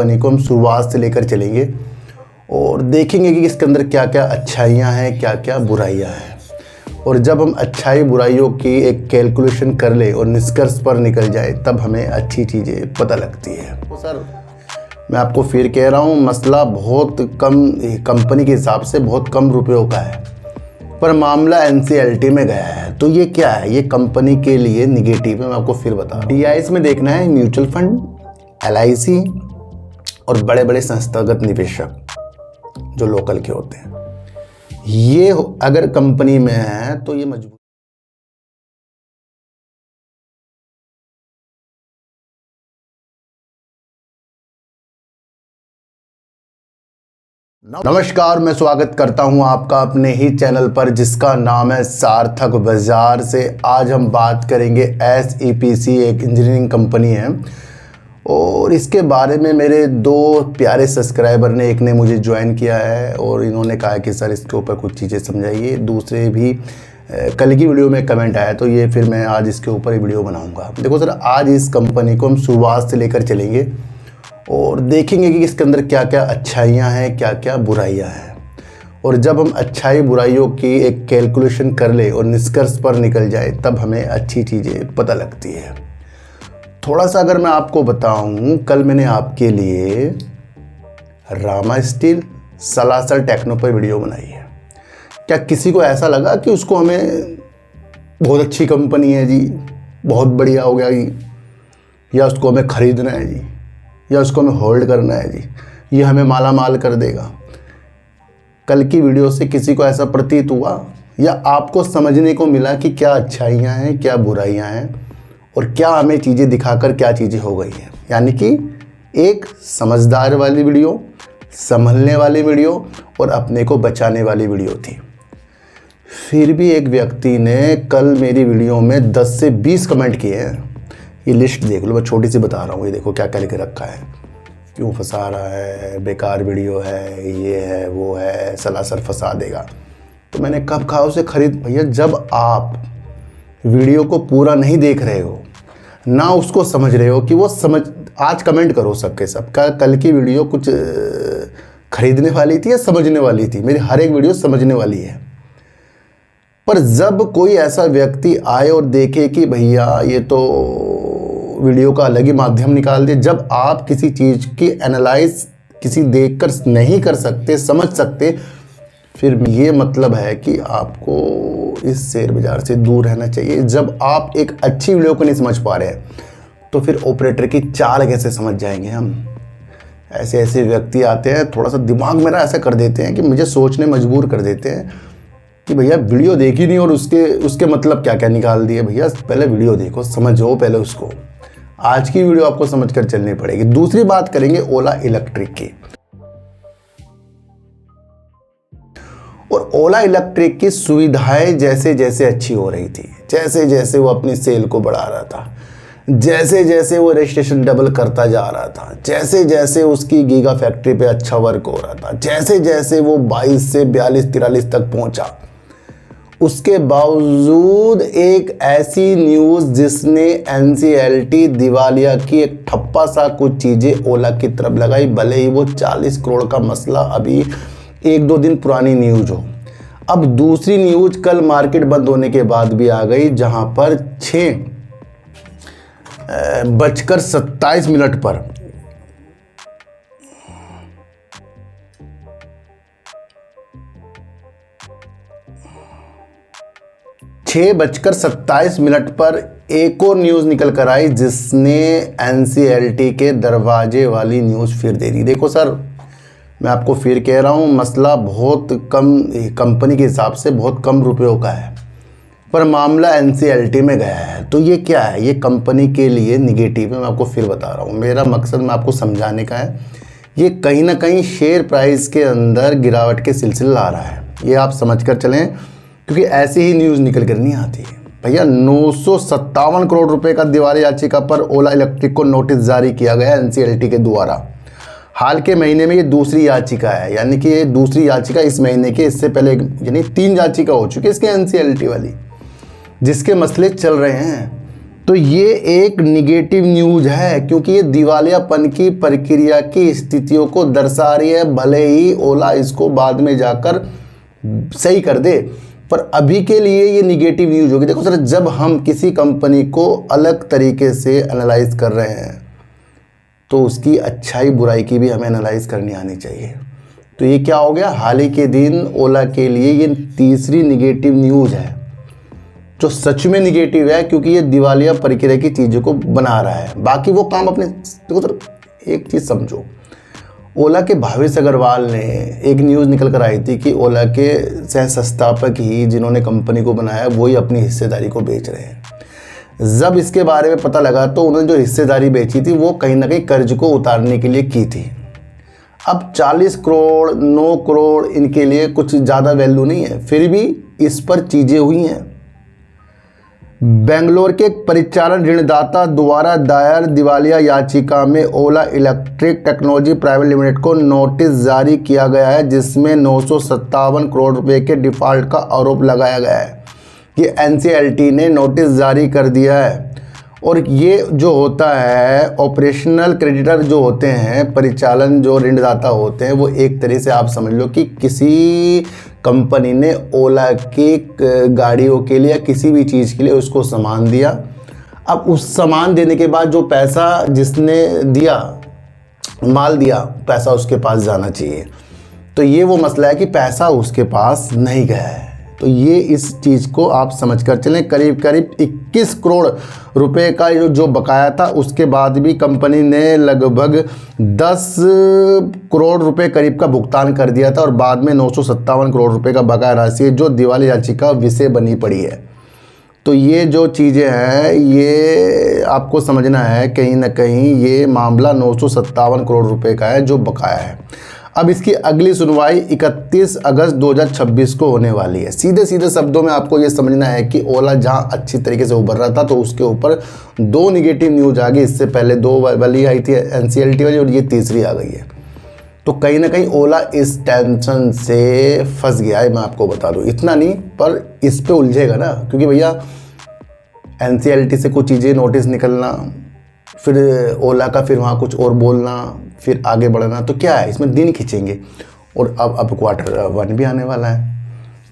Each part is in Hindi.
कंपनी को हम शुरुआत से लेकर चलेंगे और देखेंगे कि इसके अंदर क्या क्या अच्छाइयाँ हैं, क्या क्या बुराइयाँ हैं। और जब हम अच्छाई बुराइयों की एक कैलकुलेशन कर ले और निष्कर्ष पर निकल जाए तब हमें अच्छी चीज़ें पता लगती है। तो सर मैं आपको फिर कह रहा हूँ, मसला बहुत कम कंपनी के हिसाब से बहुत कम रुपयों का है, पर मामला NCLT में गया है। तो ये क्या है? ये कंपनी के लिए निगेटिव है। मैं आपको फिर बता रहा हूँ। DIS में देखना है म्यूचुअल फंड, LIC और बड़े बड़े संस्थागत निवेशक जो लोकल के होते हैं, ये अगर कंपनी में है तो ये मजबूत। नमस्कार, मैं स्वागत करता हूं आपका अपने ही चैनल पर जिसका नाम है सार्थक बाजार से। आज हम बात करेंगे SEPC, एक इंजीनियरिंग कंपनी है और इसके बारे में मेरे दो प्यारे सब्सक्राइबर ने, एक ने मुझे ज्वाइन किया है और इन्होंने कहा कि सर इसके ऊपर कुछ चीज़ें समझाइए। दूसरे भी कल की वीडियो में कमेंट आया तो ये फिर मैं आज इसके ऊपर वीडियो बनाऊंगा। देखो सर, आज इस कंपनी को हम शुरुआत से लेकर चलेंगे और देखेंगे कि इसके अंदर क्या क्या अच्छाइयाँ हैं, क्या क्या बुराइयाँ हैं। और जब हम अच्छाई बुराइयों की एक कैलकुलेशन कर ले और निष्कर्ष पर निकल जाए तब हमें अच्छी चीज़ें पता लगती है। थोड़ा सा अगर मैं आपको बताऊं, कल मैंने आपके लिए रामा स्टील, सलासर टेक्नो पर वीडियो बनाई है। क्या किसी को ऐसा लगा कि उसको हमें बहुत अच्छी कंपनी है जी, बहुत बढ़िया हो गया जी, या उसको हमें ख़रीदना है जी, या उसको हमें होल्ड करना है जी, ये हमें माला माल कर देगा? कल की वीडियो से किसी को ऐसा प्रतीत हुआ या आपको समझने को मिला कि क्या अच्छाइयाँ हैं, क्या बुराइयाँ हैं और क्या हमें चीज़ें दिखाकर क्या चीज़ें हो गई हैं? यानी कि एक समझदार वाली वीडियो, संभलने वाली वीडियो और अपने को बचाने वाली वीडियो थी। फिर भी एक व्यक्ति ने कल मेरी वीडियो में 10 से 20 कमेंट किए हैं। ये लिस्ट देख लो, मैं छोटी सी बता रहा हूँ। ये देखो क्या क्या लिख रखा है, क्यों फंसा रहा है, बेकार वीडियो है, ये है वो है, सलासर फंसा देगा। तो मैंने कब कहा उसे खरीद? भैया, जब आप वीडियो को पूरा नहीं देख रहे हो, ना उसको समझ रहे हो कि वो समझ, आज कमेंट करो सबके सब का कल की वीडियो कुछ खरीदने वाली थी या समझने वाली थी? मेरी हर एक वीडियो समझने वाली है। पर जब कोई ऐसा व्यक्ति आए और देखे कि भैया ये तो वीडियो का अलग ही माध्यम निकाल दे, जब आप किसी चीज़ की एनालाइज किसी देखकर नहीं कर सकते, समझ सकते, फिर ये मतलब है कि आपको इस शेयर बाज़ार से दूर रहना चाहिए। जब आप एक अच्छी वीडियो को नहीं समझ पा रहे हैं तो फिर ऑपरेटर की चाल कैसे समझ जाएंगे हम? ऐसे ऐसे व्यक्ति आते हैं, थोड़ा सा दिमाग मेरा ऐसा कर देते हैं कि मुझे सोचने मजबूर कर देते हैं कि भैया वीडियो देखी नहीं और उसके मतलब क्या क्या निकाल दिए। भैया पहले वीडियो देखो, समझो पहले उसको। आज की वीडियो आपको समझ कर चलनी पड़ेगी। दूसरी बात करेंगे ओला इलेक्ट्रिक की। और ओला इलेक्ट्रिक की सुविधाएं जैसे जैसे अच्छी हो रही थी, जैसे जैसे वो अपनी सेल को बढ़ा रहा था, जैसे जैसे वो रजिस्ट्रेशन डबल करता जा रहा था, जैसे जैसे उसकी गीगा फैक्ट्री पे अच्छा वर्क हो रहा था, जैसे जैसे वो 22 से 42-43 तक पहुंचा, उसके बावजूद एक ऐसी न्यूज़ जिसने NCLT दिवालिया की एक ठप्पा सा कुछ चीज़ें ओला की तरफ लगाई, भले ही वो 40 करोड़ का मसला अभी 1-2 दिन पुरानी न्यूज़ हो। अब दूसरी न्यूज़ कल मार्केट बंद होने के बाद भी आ गई, जहां पर 6:27 पर 6:27 पर एक और न्यूज़ निकल कर आई जिसने NCLT के दरवाजे वाली न्यूज़ फिर दे दी। देखो सर, मैं आपको फिर कह रहा हूँ, मसला बहुत कम कंपनी के हिसाब से बहुत कम रुपयों का है, पर मामला NCLT में गया है। तो ये क्या है? ये कंपनी के लिए निगेटिव है। मैं आपको फिर बता रहा हूँ, मेरा मकसद मैं आपको समझाने का है। ये कहीं ना कहीं शेयर प्राइस के अंदर गिरावट के सिलसिले ला रहा है, ये आप समझ कर चलें, क्योंकि ऐसी ही न्यूज़ निकल कर नहीं आती है। भैया 957 करोड़ रुपए का दिवालिया याचिका पर ओला इलेक्ट्रिक को नोटिस जारी किया गया NCLT के द्वारा। हाल के महीने में ये दूसरी याचिका है, यानी कि ये दूसरी याचिका इस महीने के, इससे पहले यानी 3 याचिका हो चुकी है इसके NCLT वाली, जिसके मसले चल रहे हैं। तो ये एक निगेटिव न्यूज है, क्योंकि ये दिवालियापन की प्रक्रिया की स्थितियों को दर्शा रही है। भले ही ओला इसको बाद में जाकर सही कर दे, पर अभी के लिए ये निगेटिव न्यूज होगी। देखो सर, जब हम किसी कंपनी को अलग तरीके से एनालाइज कर रहे हैं तो उसकी अच्छाई बुराई की भी हमें एनालाइज करनी आनी चाहिए। तो ये क्या हो गया, हाल ही के दिन ओला के लिए ये तीसरी निगेटिव न्यूज़ है, जो सच में निगेटिव है, क्योंकि ये दिवालिया प्रक्रिया की चीज़ों को बना रहा है। बाकी वो काम अपने, देखो सर एक चीज़ समझो, ओला के भावेश अग्रवाल ने एक न्यूज़ निकल कर आई थी कि ओला के सह संस्थापक ही जिन्होंने कंपनी को बनाया वही अपनी हिस्सेदारी को बेच रहे हैं। जब इसके बारे में पता लगा तो उन्होंने जो हिस्सेदारी बेची थी वो कहीं ना कहीं कर्ज को उतारने के लिए की थी। अब 40 करोड़ 9 करोड़ इनके लिए कुछ ज़्यादा वैल्यू नहीं है, फिर भी इस पर चीज़ें हुई हैं। बेंगलोर के परिचालन ऋणदाता द्वारा दायर दिवालिया याचिका में ओला इलेक्ट्रिक टेक्नोलॉजी प्राइवेट लिमिटेड को नोटिस जारी किया गया है, जिसमें 957 करोड़ रुपए के डिफॉल्ट का आरोप लगाया गया है। ये एनसीएलटी ने नोटिस जारी कर दिया है। और ये जो होता है ऑपरेशनल क्रेडिटर जो होते हैं, परिचालन जो ऋणदाता होते हैं, वो एक तरह से आप समझ लो कि किसी कंपनी ने ओला की गाड़ियों के लिए, किसी भी चीज़ के लिए उसको सामान दिया। अब उस सामान देने के बाद जो पैसा जिसने दिया, माल दिया, पैसा उसके पास जाना चाहिए। तो ये वो मसला है कि पैसा उसके पास नहीं गया है। तो ये इस चीज़ को आप समझ कर चलें। करीब करीब 21 करोड़ रुपए का जो बकाया था, उसके बाद भी कंपनी ने लगभग 10 करोड़ रुपए करीब का भुगतान कर दिया था, और बाद में 957 करोड़ रुपए का बकाया राशि है जो दिवालिया याचिका विषय बनी पड़ी है। तो ये जो चीज़ें हैं ये आपको समझना है, कहीं ना कहीं ये मामला 957 करोड़ रुपए का है जो बकाया है। अब इसकी अगली सुनवाई 31 अगस्त 2026 को होने वाली है। सीधे सीधे शब्दों में आपको ये समझना है कि ओला जहां अच्छी तरीके से उभर रहा था तो उसके ऊपर 2 निगेटिव न्यूज़ आ गई। इससे पहले 2 वाली आई थी एनसीएलटी वाली, और ये तीसरी आ गई है। तो कहीं ना कहीं ओला इस टेंशन से फंस गया है, मैं आपको बता दूँ। इतना नहीं, पर इस पर उलझेगा ना, क्योंकि भैया एनसीएलटी से कुछ चीज़ें नोटिस निकलना, फिर ओला का फिर वहाँ कुछ और बोलना, फिर आगे बढ़ना, तो क्या है इसमें दिन खींचेंगे। और अब Q1 भी आने वाला है,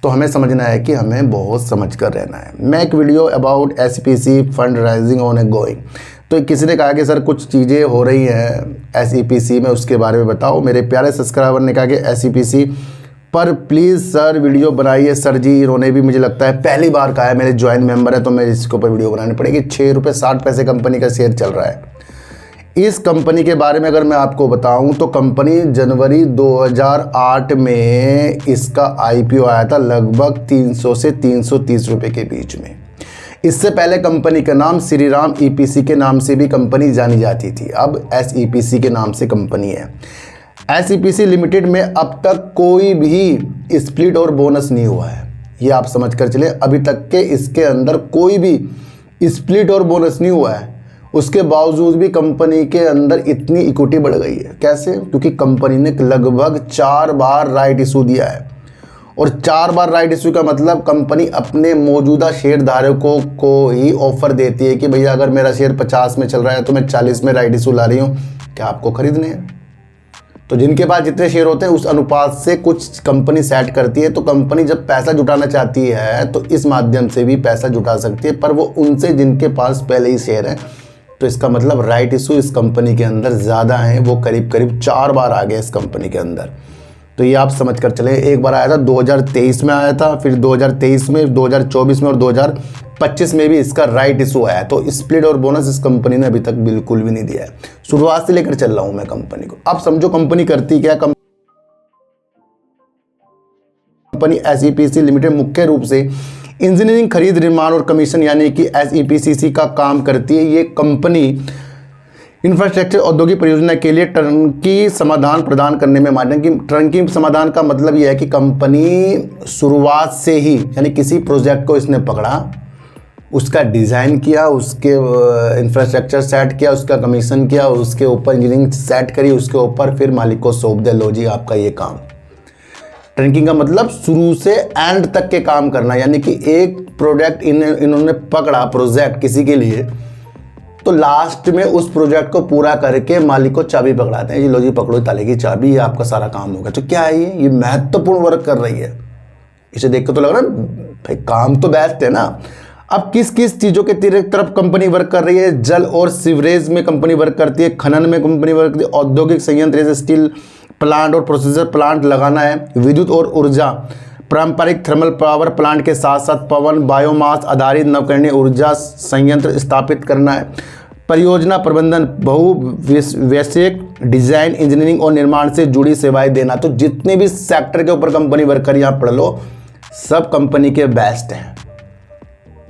तो हमें समझना है कि हमें बहुत समझ कर रहना है। मैं एक video about SEPC fund rising on A going, तो किसी ने कहा कि सर कुछ चीज़ें हो रही हैं SEPC में, उसके बारे में बताओ। मेरे प्यारे सब्सक्राइबर ने कहा कि SEPC पर प्लीज़ सर वीडियो बनाइए। सर जी इन्होंने भी मुझे लगता है पहली बार कहा है, मेरे ज्वाइन मेंबर है, तो मैं इसके ऊपर वीडियो बनानी पड़ेगी। 6 रुपये 60 पैसे कंपनी का शेयर चल रहा है। इस कंपनी के बारे में अगर मैं आपको बताऊं तो कंपनी जनवरी 2008 में इसका IPO आया था लगभग 300 से 330 रुपये के बीच में। इससे पहले कंपनी का नाम श्री राम EPC के नाम से भी कंपनी जानी जाती थी, अब SEPC के नाम से कंपनी है। SEPC लिमिटेड में अब तक कोई भी स्प्लिट और बोनस नहीं हुआ है, ये आप समझ कर चले। अभी तक के इसके अंदर कोई भी स्प्लिट और बोनस नहीं हुआ है। उसके बावजूद भी कंपनी के अंदर इतनी इक्विटी बढ़ गई है। कैसे? क्योंकि कंपनी ने लगभग 4 बार राइट इशू दिया है, और 4 बार राइट इशू का मतलब कंपनी अपने मौजूदा शेयर धारकों को ही ऑफर देती है कि भैया अगर मेरा शेयर 50 में चल रहा है तो मैं 40 में राइट इशू ला रही हूँ, क्या आपको खरीदने हैं? तो जिनके पास जितने शेयर होते हैं उस अनुपात से कुछ कंपनी सेट करती है। तो कंपनी जब पैसा जुटाना चाहती है तो इस माध्यम से भी पैसा जुटा सकती है, पर वो उनसे जिनके पास पहले ही शेयर है। तो इसका मतलब राइट इशू इस कंपनी के अंदर ज़्यादा हैं, वो करीब करीब 4 बार आ गए इस कंपनी के अंदर। तो ये आप समझ कर चले, एक बार आया था 2023 में आया था, फिर 2023 में, 2024 में और 2025 में भी इसका राइट इशू आया। तो स्प्लिट और बोनस इस कंपनी ने अभी तक बिल्कुल भी नहीं दिया है। शुरुआत से लेकर चल रहा हूँ मैं कंपनी को। अब समझो कंपनी करती क्या। कंपनी SEPC लिमिटेड मुख्य रूप से इंजीनियरिंग, खरीद, निर्माण और कमीशन यानी कि SEPCC का काम करती है। ये कंपनी इंफ्रास्ट्रक्चर औद्योगिक परियोजना के लिए टर्नकी समाधान प्रदान करने में माध्यम की। टर्नकी समाधान का मतलब यह है कि कंपनी शुरुआत से ही, यानी किसी प्रोजेक्ट को इसने पकड़ा, उसका डिज़ाइन किया, उसके इंफ्रास्ट्रक्चर सेट किया, उसका कमीशन किया, उसके ऊपर इंजीनियरिंग सेट करी, उसके ऊपर फिर मालिक को सौंप दे, लो जी आपका ये काम। ट्रैकिंग का मतलब शुरू से एंड तक के काम करना, यानी कि एक प्रोडक्ट इन्होंने पकड़ा प्रोजेक्ट किसी के लिए, तो लास्ट में उस प्रोजेक्ट को पूरा करके मालिक को चाबी पकड़ाते हैं, जी लो जी पकड़ो ताले की चाबी, ये आपका सारा काम होगा। तो क्या है ये महत्वपूर्ण वर्क कर रही है। इसे देख के तो लग रहा है भाई काम तो बेस्ट है ना। अब किस किस चीज़ों के तरफ कंपनी वर्क कर रही है? जल और सीवरेज में कंपनी वर्क करती है, खनन में कंपनी वर्क करती है, औद्योगिक संयंत्र जैसे स्टील प्लांट और प्रोसेसर प्लांट लगाना है, विद्युत और ऊर्जा पारंपरिक थर्मल पावर प्लांट के साथ साथ पवन बायोमास आधारित नवकरणीय ऊर्जा संयंत्र स्थापित करना है, परियोजना प्रबंधन बहुवैश्विक डिजाइन इंजीनियरिंग और निर्माण से जुड़ी सेवाएं देना। तो जितने भी सेक्टर के ऊपर कंपनी वर्क कर यहाँ पढ़ लो, सब कंपनी के बेस्ट हैं।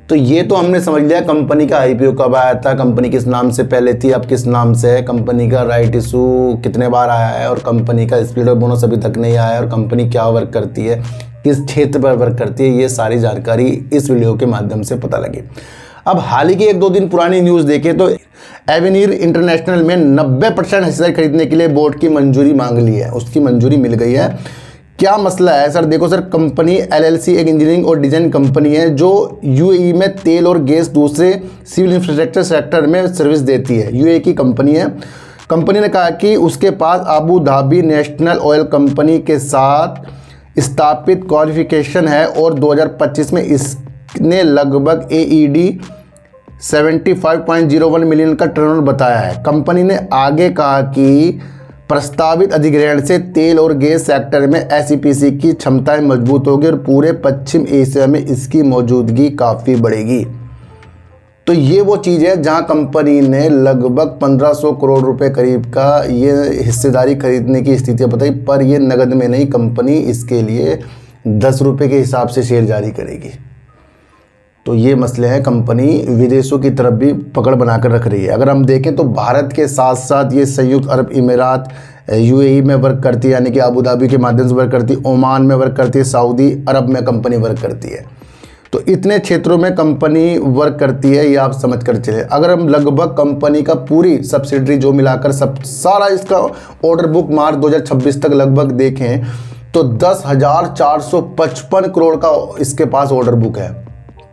तो ये तो हमने समझ लिया कंपनी का आईपीओ कब आया था, कंपनी किस नाम से पहले थी, अब किस नाम से है, कंपनी का राइट इशू कितने बार आया है और कंपनी का स्प्लिट बोनस अभी तक नहीं आया है, और कंपनी क्या वर्क करती है, किस क्षेत्र पर वर्क करती है, ये सारी जानकारी इस वीडियो के माध्यम से पता लगी। अब हाल ही की 1-2 दिन पुरानी न्यूज़ देखें तो एवेन्यूर इंटरनेशनल में 90% हिस्सेदारी खरीदने के लिए बोर्ड की मंजूरी मांग ली है, उसकी मंजूरी मिल गई है। क्या मसला है सर? देखो सर, कंपनी एलएलसी एक इंजीनियरिंग और डिजाइन कंपनी है जो यूएई में तेल और गैस दूसरे सिविल इंफ्रास्ट्रक्चर सेक्टर में सर्विस देती है। यूएई की कंपनी है। कंपनी ने कहा कि उसके पास Abu Dhabi national oil company के साथ स्थापित क्वालिफिकेशन है और 2025 में इसने लगभग AED 75.01 मिलियन का टर्नओवर बताया है। कंपनी ने आगे कहा कि प्रस्तावित अधिग्रहण से तेल और गैस सेक्टर में SEPC की क्षमताएं मजबूत होगी और पूरे पश्चिम एशिया में इसकी मौजूदगी काफ़ी बढ़ेगी। तो ये वो चीज़ है जहां कंपनी ने लगभग 1500 करोड़ रुपए करीब का ये हिस्सेदारी खरीदने की स्थितियां बताई, पर ये नगद में नहीं, कंपनी इसके लिए 10 रुपये के हिसाब से शेयर जारी करेगी। तो ये मसले हैं, कंपनी विदेशों की तरफ भी पकड़ बनाकर रख रही है। अगर हम देखें तो भारत के साथ साथ ये संयुक्त अरब इमीरात UAE में वर्क करती है, यानी कि अबू धाबी के माध्यम से वर्क करती है, ओमान में वर्क करती है, सऊदी अरब में कंपनी वर्क करती है। तो इतने क्षेत्रों में कंपनी वर्क करती है, ये आप समझ कर चले। अगर हम लगभग कंपनी का पूरी सब्सिडरी जो मिलाकर सारा इसका ऑर्डर बुक मार्च 2026 तक लगभग देखें तो 10,455 करोड़ का इसके पास ऑर्डर बुक है।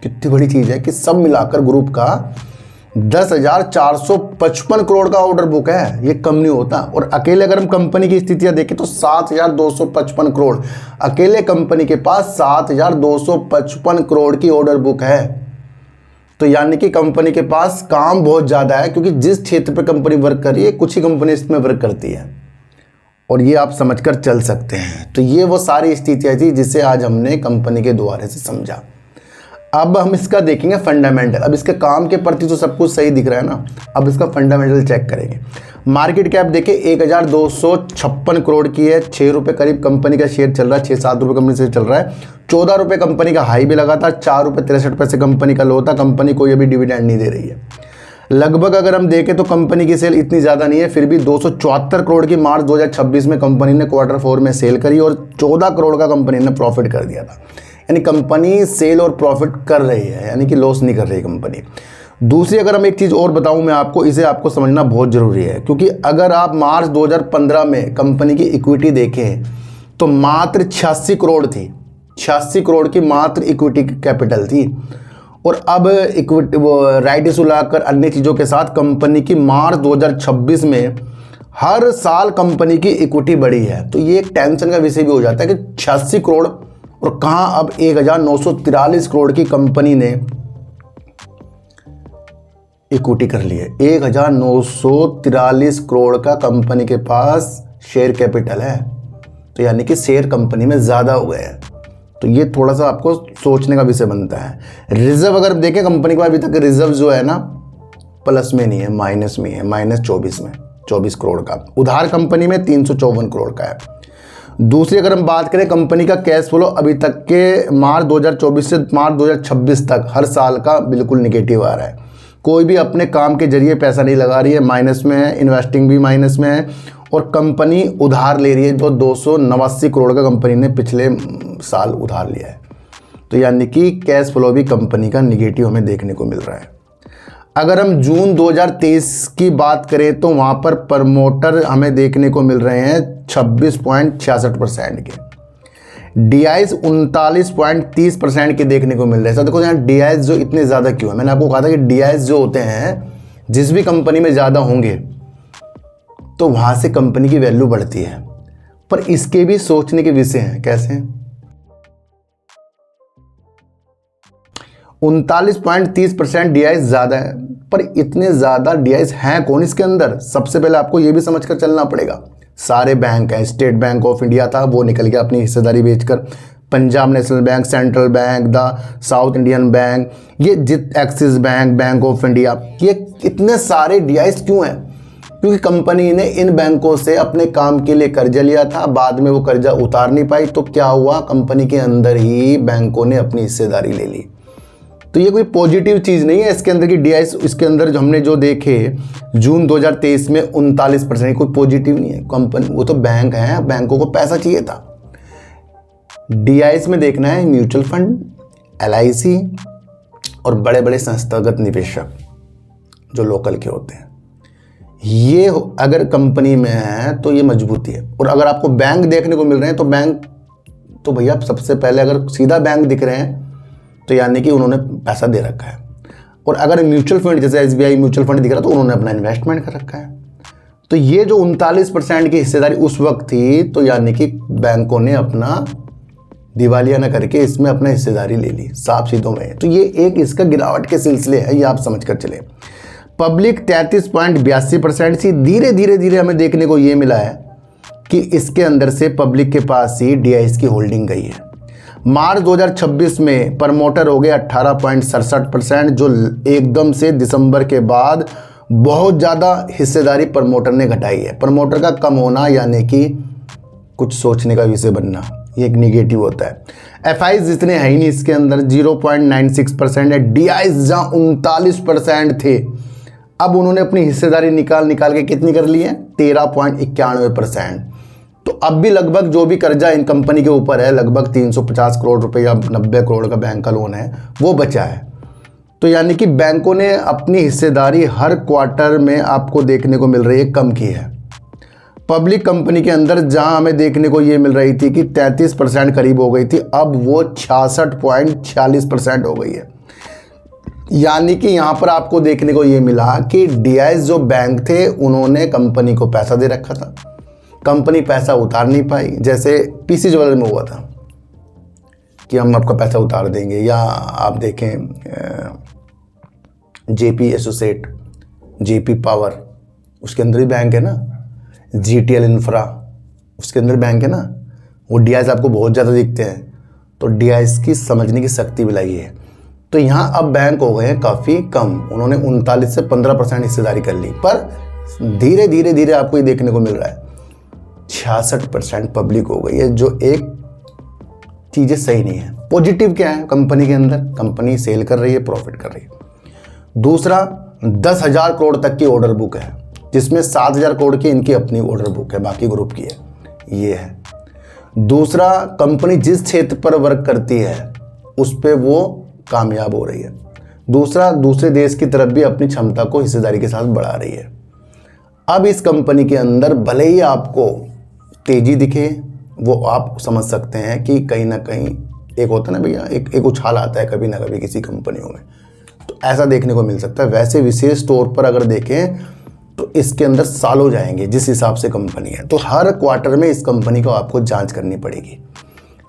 कितनी बड़ी चीज़ है कि सब मिलाकर ग्रुप का 10,455 करोड़ का ऑर्डर बुक है, ये कम नहीं होता। और अकेले अगर हम कंपनी की स्थितियां देखें तो 7,255 करोड़, अकेले कंपनी के पास 7,255 करोड़ की ऑर्डर बुक है। तो यानी कि कंपनी के पास काम बहुत ज़्यादा है, क्योंकि जिस क्षेत्र पर कंपनी वर्क कर रही है कुछ ही कंपनी इसमें वर्क करती है, और ये आप समझकर चल सकते हैं। तो ये वो सारी स्थितियाँ थी जिसे आज हमने कंपनी के द्वारे से समझा। अब हम इसका देखेंगे फंडामेंटल। अब इसके काम के प्रति तो सब कुछ सही दिख रहा है ना, अब इसका फंडामेंटल चेक करेंगे। मार्केट कैप देखें 1,256 करोड़ की है, 6 रुपये करीब कंपनी का शेयर चल रहा है, 6-7 रुपये कंपनी से चल रहा है। 14 रुपये कंपनी का हाई भी लगा था, 4 रुपये 63 पैसे कंपनी का लो था। कंपनी कोई अभी डिविडेंड नहीं दे रही है। लगभग अगर हम देखें तो कंपनी की सेल इतनी ज़्यादा नहीं है, फिर भी 274 करोड़ की मार्च 2026 में कंपनी ने Q4 में सेल करी और 14 करोड़ का कंपनी ने प्रॉफिट कर दिया था। यानी कंपनी सेल और प्रॉफिट कर रही है, यानी कि लॉस नहीं कर रही कंपनी। दूसरी अगर हम एक चीज़ और बताऊं मैं आपको, इसे आपको समझना बहुत ज़रूरी है, क्योंकि अगर आप मार्च 2015 में कंपनी की इक्विटी देखें तो मात्र 86 करोड़ थी, 86 करोड़ की मात्र इक्विटी कैपिटल थी। और अब इक्विटी राइट इशू लाकर अन्य चीज़ों के साथ कंपनी की मार्च 2026 में हर साल कंपनी की इक्विटी बढ़ी है। तो ये एक टेंशन का विषय भी हो जाता है कि 86 करोड़ और कहाँ अब 1,943 करोड़ की कंपनी ने इक्विटी कर ली है। 1,943 करोड़ का कंपनी के पास शेयर कैपिटल है, तो यानी कि शेयर कंपनी में ज़्यादा हो गए हैं। तो ये थोड़ा सा आपको सोचने का विषय बनता है। रिजर्व अगर देखें कंपनी का अभी तक रिजर्व जो है ना प्लस में नहीं है, माइनस में है, -24 में 24 करोड़ का। उधार कंपनी में 354 करोड़ का है। दूसरी अगर हम बात करें कंपनी का कैश फ्लो अभी तक के मार्च 2024 से मार्च 2026 तक हर साल का बिल्कुल निगेटिव आ रहा है। कोई भी अपने काम के जरिए पैसा नहीं लगा रही है, माइनस में है, इन्वेस्टिंग भी माइनस में है, और कंपनी उधार ले रही है जो 289 करोड़ का कंपनी ने पिछले साल उधार लिया है। तो यानी कि कैश फ्लो भी कंपनी का निगेटिव हमें देखने को मिल रहा है। अगर हम जून 2023 की बात करें तो वहाँ पर प्रमोटर हमें देखने को मिल रहे हैं 26.66% के, DIs 39.30% के देखने को मिल रहे हैं। सर देखो यहाँ DIs जो इतने ज़्यादा क्यों है, मैंने आपको कहा था कि DIs जो होते हैं जिस भी कंपनी में ज़्यादा होंगे तो वहाँ से कंपनी की वैल्यू बढ़ती है। पर इसके भी सोचने के विषय हैं। कैसे? 39.30% DIs ज़्यादा है, पर इतने ज़्यादा DIs हैं कौन इसके अंदर? सबसे पहले आपको ये भी समझकर चलना पड़ेगा। सारे बैंक हैं, स्टेट बैंक ऑफ इंडिया था वो निकल गया अपनी हिस्सेदारी बेचकर, Punjab national bank, central bank, the south Indian bank, ये Axis bank, bank of India, ये इतने सारे DIs क्यों हैं? क्योंकि कंपनी ने इन बैंकों से अपने काम के लिए कर्जा लिया था, बाद में वो कर्जा उतार नहीं पाई, तो क्या हुआ, कंपनी के अंदर ही बैंकों ने अपनी हिस्सेदारी ले ली। तो ये कोई पॉजिटिव चीज़ नहीं है इसके अंदर की DIs। इसके अंदर जो हमने जो देखे जून 2023 में 39%, कोई पॉजिटिव नहीं है। कंपनी वो तो बैंक है, बैंकों को पैसा चाहिए था। DIs में देखना है म्यूचुअल फंड, LIC और बड़े बड़े संस्थागत निवेशक जो लोकल के होते हैं, ये अगर कंपनी में है तो ये मजबूती है। और अगर आपको बैंक देखने को मिल रहे हैं तो बैंक तो भैया सबसे पहले अगर सीधा बैंक दिख रहे हैं तो यानी कि उन्होंने पैसा दे रखा है। और अगर म्यूचुअल फंड जैसे SBI म्यूचुअल फंड दिख रहा है तो उन्होंने अपना इन्वेस्टमेंट कर रखा है। तो ये जो 39% की हिस्सेदारी उस वक्त थी, तो यानी कि बैंकों ने अपना दिवालिया न करके इसमें अपना हिस्सेदारी ले ली साफ सीधों में। तो ये एक इसका गिरावट के सिलसिले है, ये आप समझ कर चले। पब्लिक 33.82% सी धीरे धीरे हमें देखने को ये मिला है कि इसके अंदर से पब्लिक के पास ही DIs की होल्डिंग गई है। मार्च 2026 में प्रमोटर हो गए 18.67%, जो एकदम से दिसंबर के बाद बहुत ज़्यादा हिस्सेदारी प्रमोटर ने घटाई है। प्रमोटर का कम होना यानी कि कुछ सोचने का विषय बनना, ये एक निगेटिव होता है। FIs इतने है ही नहीं इसके अंदर, 0.96% है। DIs जहाँ 39% थे, अब उन्होंने अपनी हिस्सेदारी निकाल के कितनी कर ली है? 13.91%। तो अब भी लगभग जो भी कर्जा इन कंपनी के ऊपर है, लगभग 350 करोड़ रुपए या 90 करोड़ का बैंक का लोन है, वो बचा है। तो यानी कि बैंकों ने अपनी हिस्सेदारी हर क्वार्टर में आपको देखने को मिल रही है कम की है। पब्लिक कंपनी के अंदर जहां हमें देखने को ये मिल रही थी कि 33% करीब हो गई थी, अब वो 66.46% हो गई है। यानी कि यहाँ पर आपको देखने को ये मिला कि DIs जो बैंक थे उन्होंने कंपनी को पैसा दे रखा था, कंपनी पैसा उतार नहीं पाई। जैसे PC ज्वेलर में हुआ था कि हम आपका पैसा उतार देंगे, या आप देखें JP एसोसिएट, JP पावर, उसके अंदर ही बैंक है ना, GTL इंफ्रा, उसके अंदर बैंक है ना, वो DIs आपको बहुत ज़्यादा दिखते हैं। तो DIs की समझने की शक्ति भी लाई है। तो यहाँ अब बैंक हो गए हैं काफ़ी कम, उन्होंने 39 से 15% हिस्सेदारी कर ली, पर धीरे धीरे आपको ये देखने को मिल रहा है 66% पब्लिक हो गई है, जो एक चीज़ें सही नहीं है। पॉजिटिव क्या है कंपनी के अंदर? कंपनी सेल कर रही है, प्रॉफिट कर रही है। दूसरा, 10,000 करोड़ तक की ऑर्डर बुक है, जिसमें 7,000 करोड़ की इनकी अपनी ऑर्डर बुक है, बाकी ग्रुप की है। ये है दूसरा, कंपनी जिस क्षेत्र पर वर्क करती है उस पर वो कामयाब हो रही है। दूसरा, दूसरे देश की तरफ भी अपनी क्षमता को हिस्सेदारी के साथ बढ़ा रही है। अब इस कंपनी के अंदर भले ही आपको तेजी दिखे, वो आप समझ सकते हैं कि कहीं ना कहीं एक होता है ना भैया, एक उछाल आता है कभी ना कभी किसी कंपनियों में, तो ऐसा देखने को मिल सकता है। वैसे विशेष तौर पर अगर देखें तो इसके अंदर सालों जाएंगे जिस हिसाब से कंपनी है। तो हर क्वार्टर में इस कंपनी को आपको जांच करनी पड़ेगी।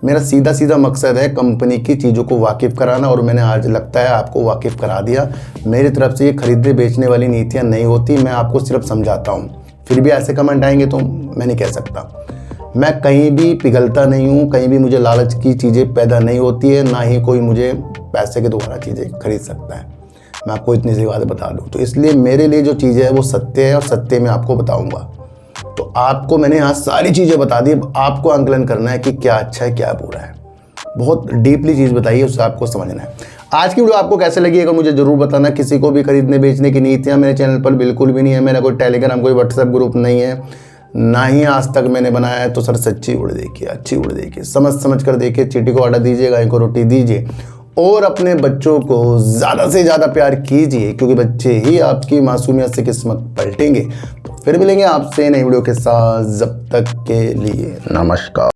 मेरा सीधा मकसद है कंपनी की चीज़ों को वाकिफ़ कराना, और मैंने आज लगता है आपको वाकिफ़ करा दिया। मेरी तरफ से ये खरीदने बेचने वाली नीतियाँ नहीं होती, मैं आपको सिर्फ समझाता हूँ। फिर भी ऐसे कमेंट आएंगे तो मैं नहीं कह सकता। मैं कहीं भी पिघलता नहीं हूँ, कहीं भी मुझे लालच की चीज़ें पैदा नहीं होती है, ना ही कोई मुझे पैसे के द्वारा चीज़ें खरीद सकता है। मैं आपको इतनी सी बात बता दूँ, तो इसलिए मेरे लिए जो चीज़ें है वो सत्य है और सत्य में आपको बताऊँगा। तो आपको मैंने यहाँ सारी चीज़ें बता दी, आपको आंकलन करना है कि क्या अच्छा है क्या बुरा है। बहुत डीपली चीज़ बताइए, उससे आपको समझना है। आज की वीडियो आपको कैसे लगी अगर मुझे ज़रूर बताना। किसी को भी खरीदने बेचने की नीतियाँ मेरे चैनल पर बिल्कुल भी नहीं है। मेरा कोई टेलीग्राम, कोई व्हाट्सएप ग्रुप नहीं है, ना ही आज तक मैंने बनाया है। तो सर सच्ची उड़ देखिए, अच्छी उड़ देखिए, समझ कर देखिए। चींटी को आटा दीजिए, गाय को रोटी दीजिए, और अपने बच्चों को ज़्यादा से ज़्यादा प्यार कीजिए, क्योंकि बच्चे ही आपकी मासूमियत से किस्मत पलटेंगे। तो फिर मिलेंगे आपसे नई वीडियो के साथ, जब तक के लिए नमस्कार।